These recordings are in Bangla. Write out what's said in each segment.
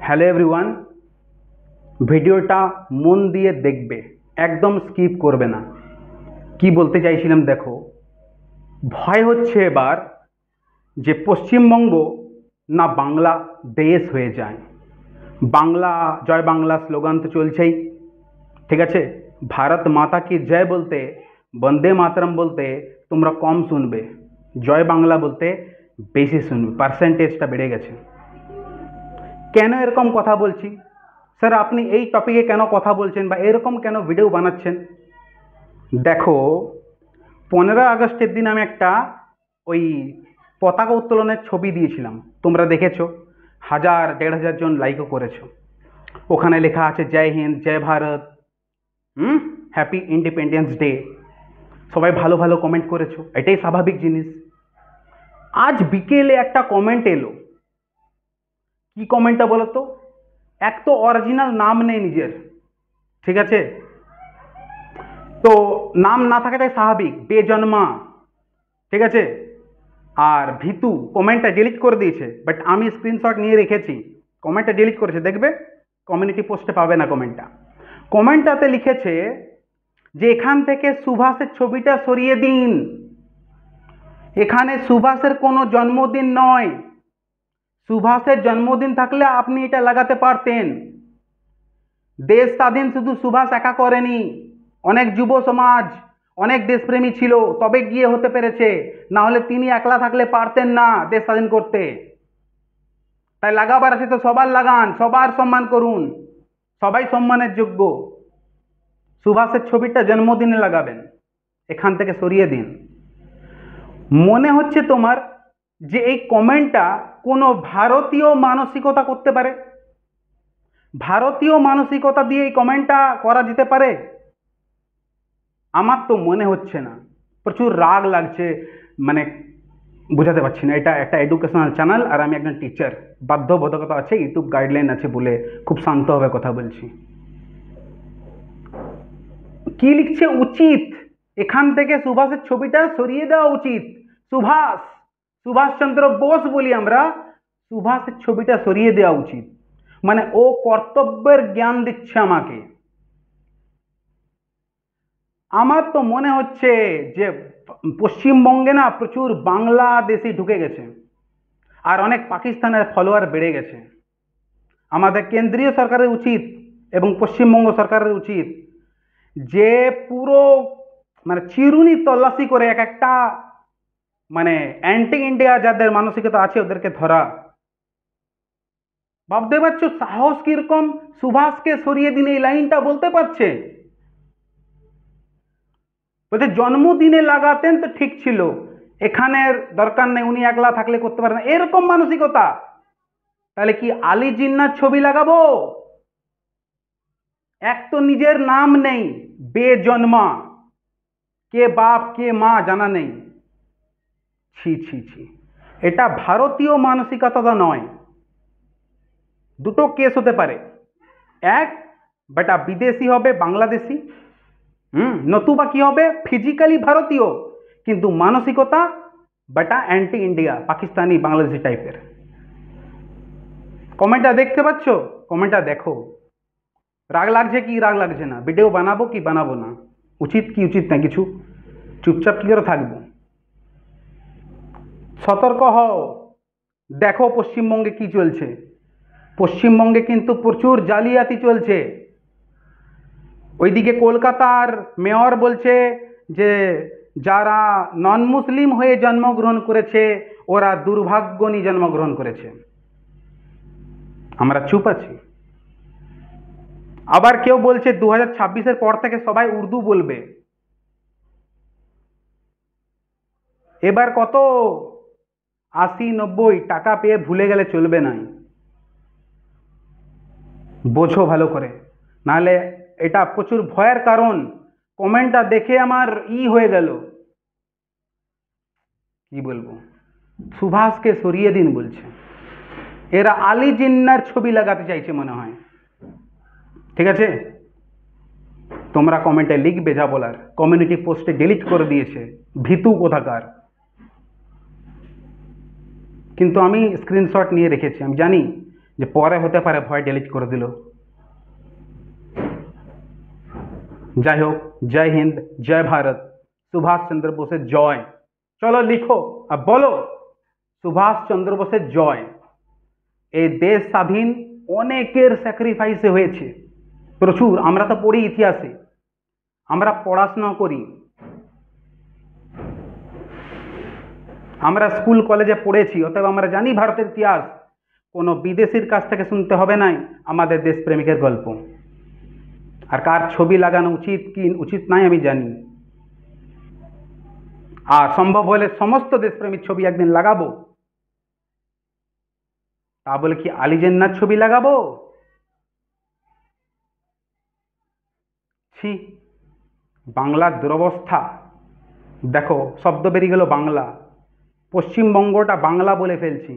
হ্যালো এভরিওয়ান, ভিডিওটা মন দিয়ে দেখবে, একদম স্কিপ করবে না। কি বলতে চাইছিলাম দেখো, ভয় হচ্ছে এবার যে পশ্চিমবঙ্গ না বাংলা দেশ হয়ে যায়। বাংলা জয় বাংলা স্লোগান তো চলছেই, ঠিক আছে। ভারত মাতা কি জয় বলতে, বন্দে মাতরম বলতে তোমরা কম শুনবে, জয় বাংলা বলতে বেশি শুনবে, পার্সেন্টেজটা বেড়ে গেছে। কেন এরকম কথা বলছি? স্যার আপনি এই টপিকে কেন কথা বলছেন বা এরকম কেন ভিডিও বানাচ্ছেন? দেখো, 15 আগস্টের দিন আমি একটা ওই পতাকা উত্তোলনের ছবি দিয়েছিলাম, তোমরা দেখেছো, 1000-1500 জন লাইকও করেছো। ওখানে লেখা আছে জয় হিন্দ, জয় ভারত, হ্যাপি ইন্ডিপেন্ডেন্স ডে। সবাই ভালো ভালো কমেন্ট করেছো, এটাই স্বাভাবিক জিনিস। আজ বিকেলে একটা কমেন্ট এলো, কি কমেন্টটা বলো তো? এক তো অরিজিনাল নাম নেই নিজের, ঠিক আছে, তো নাম না থাকাটাই স্বাভাবিক, বেজন্মা, ঠিক আছে। আর ভিতু কমেন্টটা ডিলিট করে দিয়েছে, বাট আমি স্ক্রিনশট নিয়ে রেখেছি, কমেন্টটা ডিলিট করেছে, দেখবে কমিউনিটি পোস্টে পাবে না কমেন্টটা। কমেন্টটাতে লিখেছে যে এখান থেকে সুভাষের ছবিটা সরিয়ে দিন, এখানে সুভাষের কোনো জন্মদিন নয়, সুভাষের জন্মদিন থাকলে আপনি এটা লাগাতে পারতেন। দেশ স্বাধীন শুধু সুভাষ একা করেনি, অনেক যুব সমাজ, অনেক দেশপ্রেমী ছিল, তবে গিয়ে হতে পেরেছে, না হলে তিনি একলা থাকলে পারতেন না দেশ স্বাধীন করতে। তাই লাগাবার আছে তো সবার লাগান, সবার সম্মান করুন, সবাই সম্মানের যোগ্য। সুভাষের ছবিটা জন্মদিনে লাগাবেন, এখান থেকে সরিয়ে দিন। মনে হচ্ছে তোমার যে এই কমেন্টটা কোনো ভারতীয় মানসিকতা করতে পারে? ভারতীয় মানসিকতা দিয়ে এই কমেন্টটা করা যেতে পারে? আমার তো মনে হচ্ছে না। প্রচুর রাগ লাগছে, মানে বুঝাতে পারছি না। এটা একটা এডুকেশনাল চ্যানেল আর আমি একজন টিচার, বাধ্যবাধকতা আছে, ইউটিউব গাইডলাইন আছে বলে খুব শান্তভাবে কথা বলছি। কি লিখছে? উচিত, এখান থেকে সুভাষের ছবিটা সরিয়ে দেওয়া উচিত। সুভাষ, সুভাষচন্দ্র বোস বলি আমরা, সুভাষের ছবিটা সরিয়ে দেওয়া উচিত, মানে ও কর্তব্যের জ্ঞান দিচ্ছে আমাকে। আমার তো মনে হচ্ছে যে পশ্চিমবঙ্গে না প্রচুর বাংলাদেশি ঢুকে গেছে, আর অনেক পাকিস্তানের ফলোয়ার বেড়ে গেছে। আমাদের কেন্দ্রীয় সরকারের উচিত এবং পশ্চিমবঙ্গ সরকারের উচিত যে পুরো মানে চিরুনি তল্লাশি করে এক একটা মানে অ্যান্টি ইন্ডিয়া যাদের মানসিকতা আছে ওদেরকে ধরা। ভাবতে পারছো সাহস কিরকম? সুভাষকে সরিয়ে দিন এই লাইনটা বলতে পারছে? বলছে জন্মদিনে লাগাতেন তো ঠিক ছিল, এখানের দরকার নেই, উনি একলা থাকলে করতে পারেন, এরকম মানসিকতা। তাহলে কি আলী জিন্নার ছবি লাগাবো? এক তো নিজের নাম নেই, বেজন্মা, কে বাপ কে মা জানা নেই। ছি ছি ছি, এটা ভারতীয় মানসিকতা নয়। দুটো কেস হতে পারে, এক বেটা বিদেশি হবে, বাংলাদেশি, নতুবা কি হবে, ফিজিক্যালি ভারতীয় কিন্তু মানসিকতা বেটা অ্যান্টি ইন্ডিয়া, পাকিস্তানি, বাংলাদেশি টাইপের। কমেন্টটা দেখতে পাচ্ছ? কমেন্টটা দেখো। রাগ লাগছে কি রাগ লাগছে না? ভিডিও বানাবো কি বানাবো না? উচিত কি উচিত না কিছু? চুপচাপ কি করে থাকবো? সতর্ক হও, দেখো পশ্চিমবঙ্গে কি চলছে। পশ্চিমবঙ্গে কিন্তু প্রচুর জালিয়াতি চলছে। ওইদিকে কলকাতার মেয়র বলছে যে যারা নন মুসলিম হয়ে জন্মগ্রহণ করেছে ওরা দুর্ভাগ্য নিয়ে জন্মগ্রহণ করেছে। আমরা চুপ আছি। আবার কেউ বলছে 2026-এর পর থেকে সবাই উর্দু বলবে। এবার কত 80-90 টাকা পেয়ে ভুলে গেলে চলবে না, বোঝো ভালো করে, নাহলে এটা প্রচুর ভয়ের কারণ। কমেন্টটা দেখে আমার হয়ে গেল, কি বলবো, সুভাষকে সরিয়ে দিন বলছে। এরা আলী জিন্নার ছবি লাগাতে চাইছে মনে হয়, ঠিক আছে। তোমরা কমেন্টে লিখবে যা বলার, কমিউনিটি পোস্টে ডিলিট করে দিয়েছে, ভীতু কোথাকার। কিন্তু আমি স্ক্রিনশট নিয়ে রেখেছি, আমি জানি যে পরে হতে পারে ভয় ডিলিট করে দিল। যাই হোক, জয় হিন্দ, জয় ভারত, সুভাষ চন্দ্র বোসের জয়। চলো লিখো আর বলো সুভাষ চন্দ্র বোসের জয়। এই দেশ স্বাধীন অনেকের স্যাক্রিফাইসে হয়েছে, প্রচুর। আমরা তো পড়ি ইতিহাসে, আমরা পড়াশোনা করি, আমরা স্কুল কলেজে পড়েছি, অতএব আমরা জানি ভারতের ইতিহাস। কোনো বিদেশির কাছ থেকে শুনতে হবে নাই আমাদের দেশপ্রেমিকের গল্প। আর কার ছবি লাগানো উচিত কি উচিত নাই আমি জানি। আর সম্ভব হলে সমস্ত দেশপ্রেমীর ছবি একদিন লাগাবো। তা বলে কি আলী জিন্নাহর ছবি লাগাবো? ছি, বাংলার দুরবস্থা দেখো। শব্দ বেরিয়ে গেল বাংলা, পশ্চিমবঙ্গটা বাংলা বলে ফেলছি।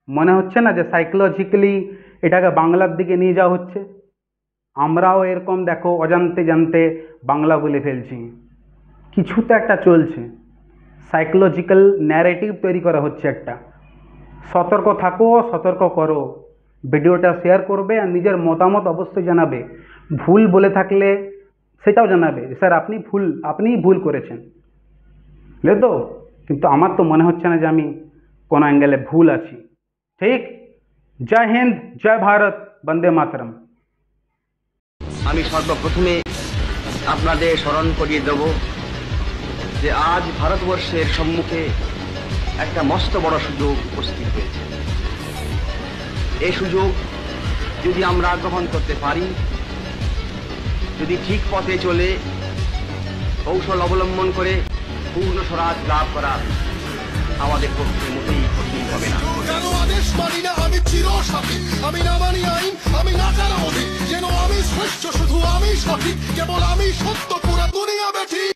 মনে হচ্ছে না যে সাইকোলজিক্যালি এটাকে বাংলার দিকে নিয়ে যাওয়া হচ্ছে? আমরাও এরকম দেখো অজান্তে জানতে বাংলা বলে ফেলছি। কিছু তো একটা চলছে, সাইকোলজিক্যাল ন্যারেটিভ তৈরি করা হচ্ছে একটা। সতর্ক থাকো, সতর্ক করো। ভিডিওটা শেয়ার করবে আর নিজের মতামত অবশ্যই জানাবে। ভুল বলে থাকলে সেটাও জানাবে, স্যার আপনিই ভুল করেছেন, বুঝলে তো? কিন্তু আমার তো মনে হচ্ছে না যে আমি কোনো অ্যাঙ্গেলে ভুল আছি। ঠিক? জয় হিন্দ, জয় ভারত, বন্দে মাতরম। আমি সর্বপ্রথমে আপনাদের স্মরণ করিয়ে দেব যে আজ ভারতবর্ষের সম্মুখে একটা মস্ত বড় সুযোগ উপস্থিত হয়েছে। এই সুযোগ যদি আমরা গ্রহণ করতে পারি, যদি ঠিক পথে চলে কৌশল অবলম্বন করে পূর্ণ স্বরাজ লাভ করা আমাদের পক্ষে মোটেই কঠিন হবে না। আদেশ মানি না আমি চিরসাথী, আমি না মানি আইন, আমি না কারো অধীন। যেন আমি শ্রেষ্ঠ, শুধু আমি সঠিক, কেবল আমি সত্য, পুরা দুনিয়া বেঠিক।